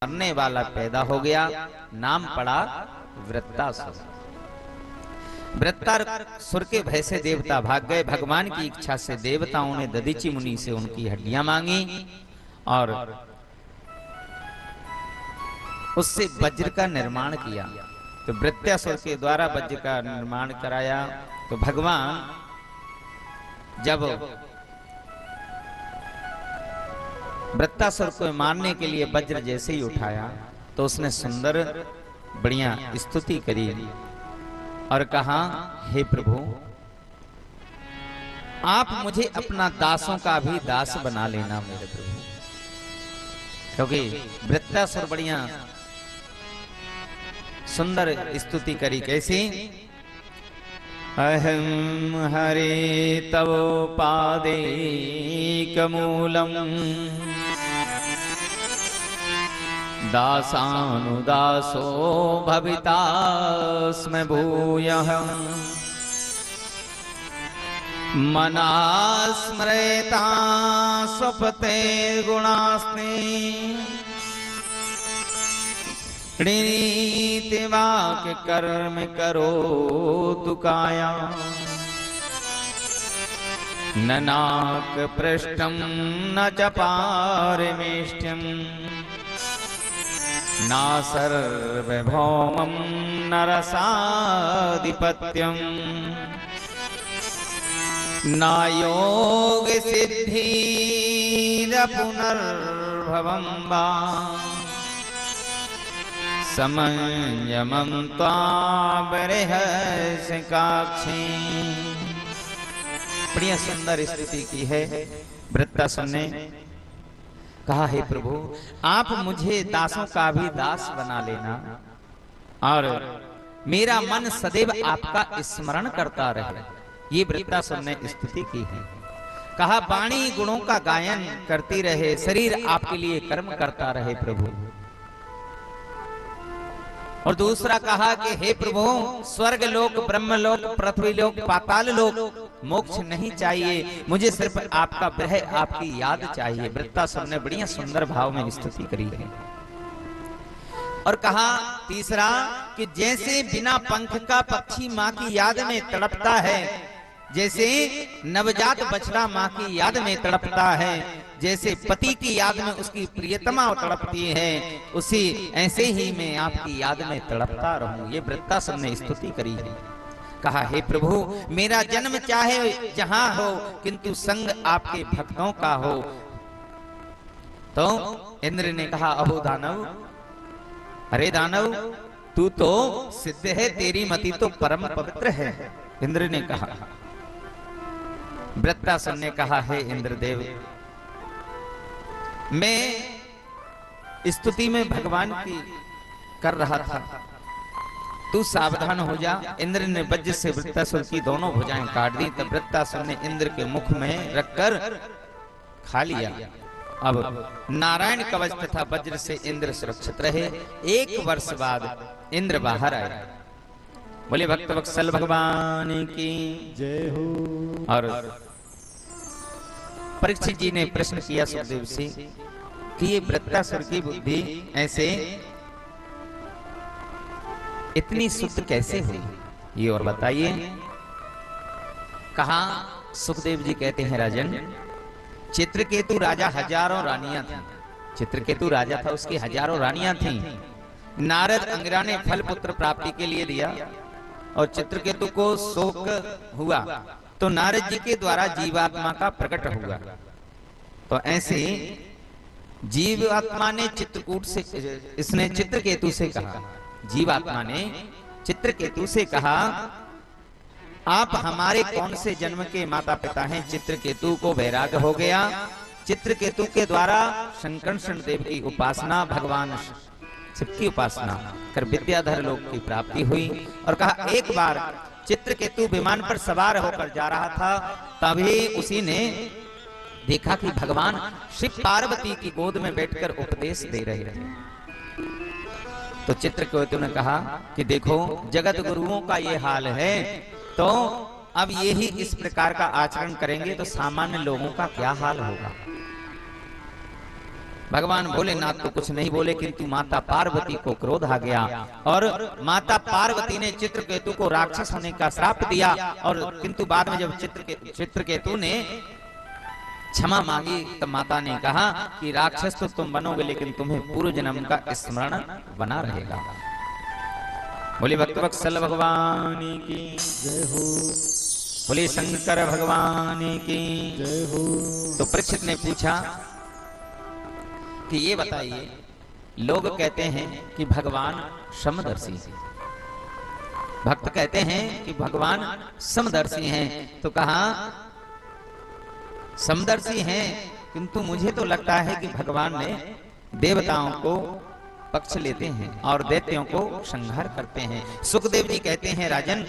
मरने वाला पैदा हो गया, नाम पड़ा वृत्तासुर। वृत्तासुर के भय से देवता भाग गए। भगवान की इच्छा से देवताओं ने दधीचि मुनि से उनकी हड्डियां मांगी और उससे वज्र का निर्माण किया। तो वृत्तासुर के द्वारा वज्र का निर्माण कराया। तो भगवान जब वृत्तासुर को मारने के लिए वज्र जैसे ही उठाया तो उसने सुंदर बढ़िया स्तुति करी और कहा, हे प्रभु, आप मुझे अपना दासों का भी दास बना लेना मेरे प्रभु। क्योंकि वृत्तासुर बढ़िया सुंदर स्तुति करी। कैसी? अहम हरे तव पादे कमूलम दासानुदासो भवितास्मि भूयः मना स्मरेता स्वपते गुणास्मि ऋणीति वाक्य कर्म करो तुकाया न नाक पृष्ठम न च पारमेष्ठ्यम ना सर्वभौमं न रसाधिपत्यं ना योग सिद्धि पुनर्भवं वा समयमं त्वाबरहस्यकाक्षी। बढ़िया सुंदर स्तुति की है। वृत्तासुर ने कहा, हे प्रभु, आप मुझे दासों का भी दास बना लेना और मेरा मन सदैव आपका स्मरण करता रहे। ये वृत्तासुर ने स्तुति की है। कहा, वाणी गुणों का गायन करती रहे, शरीर आपके लिए कर्म करता रहे प्रभु। और दूसरा कहा कि हे प्रभु, स्वर्ग लोक, ब्रह्म लोक, पृथ्वी लोक, पाताल लोक मोक्ष नहीं चाहिए, मुझे सिर्फ आपका विरह, आपकी याद चाहिए। वृत्तासुर ने बढ़िया सुंदर भाव में स्तुति करी है। और कहा तीसरा कि जैसे बिना पंख का पक्षी माँ की याद में तड़पता है, जैसे नवजात बछड़ा माँ की याद में तड़पता है, जैसे पति की याद में उसकी प्रियतमा तड़पती है, उसी ऐसे ही मैं आपकी याद में तड़पता रहूं। ये वृत्तासुर ने स्तुति करी है। कहा, हे प्रभु, मेरा जन्म चाहे जहां हो, किंतु संग आपके भक्तों का हो। तो इंद्र ने कहा, अहो दानव, अरे दानव, तू तो सिद्ध है, तेरी मति तो परम पवित्र है। इंद्र ने कहा। वृत्तासुर ने कहा, हे इंद्रदेव, मैं स्तुति में भगवान की कर रहा था, तू सावधान हो जा। इंद्र ने वज्र से वृत्तासुर की दोनों भुजाएं काट दी। तब वृत्तासुर ने इंद्र के मुख में रखकर खा लिया। अब नारायण कवच तथा वज्र से इंद्र सुरक्षित रहे। 1 वर्ष बाद इंद्र बाहर आए। बोले भक्त वत्सल भगवान की जय हो। और परीक्षित जी ने प्रश्न किया सुखदेव से कि ये वृत्तासुर की बुद्धि ऐसे इतनी शुद्ध कैसे हुई, ये और बताइए। कहा, सुखदेव जी कहते हैं, राजन, चित्रकेतु राजा हजारों रानियां थी। चित्रकेतु राजा था, उसकी हजारों रानियां थीं। नारद अंगिरा ने फल पुत्र प्राप्ति के लिए दिया और चित्रकेतु को शोक हुआ तो नारद जी के द्वारा जीवात्मा का प्रकट हुआ। तो ऐसे जीवात्मा ने चित्रकूट से, इसने चित्रकेतु से कहा, जीवात्मा ने चित्रकेतु से कहा, आप हमारे कौन से जन्म के माता पिता हैं? चित्रकेतु को वैराग्य हो गया। चित्रकेतु के द्वारा शंकरषण देव की उपासना, भगवान शिव की उपासना कर विद्याधर लोक की प्राप्ति हुई। और कहा, एक बार चित्रकेतु विमान पर सवार होकर जा रहा था, तभी उसी ने देखा कि भगवान शिव पार्वती की गोद में बैठकर उपदेश दे रहे थे। तो चित्रकेतु ने कहा कि देखो, जगत गुरुओं का ये हाल है, तो अब ये ही इस प्रकार का आचरण करेंगे तो सामान्य लोगों का क्या हाल होगा। भगवान भोलेनाथ तो कुछ नहीं बोले, किंतु माता पार्वती को क्रोध आ गया और माता पार्वती ने चित्रकेतु को राक्षस होने का श्राप दिया। और किंतु बाद में जब चित्रकेतु ने क्षमा मांगी तब माता ने कहा कि राक्षस तो तुम बनोगे, लेकिन तुम्हें पूर्व जन्म का स्मरण बना रहेगा। बोले भक्तवत्सल भगवान की जय हो, बोले शंकर भगवान की जय हो। तो परीक्षित ने पूछा कि ये बताइए, लोग कहते हैं कि भगवान समदर्शी है, भक्त कहते हैं कि भगवान समदर्शी हैं, तो कहा समदर्शी हैं, किंतु मुझे तो लगता है कि भगवान ने देवताओं को पक्ष लेते हैं और दैत्यों को संहार करते हैं। सुखदेव जी कहते हैं राजन,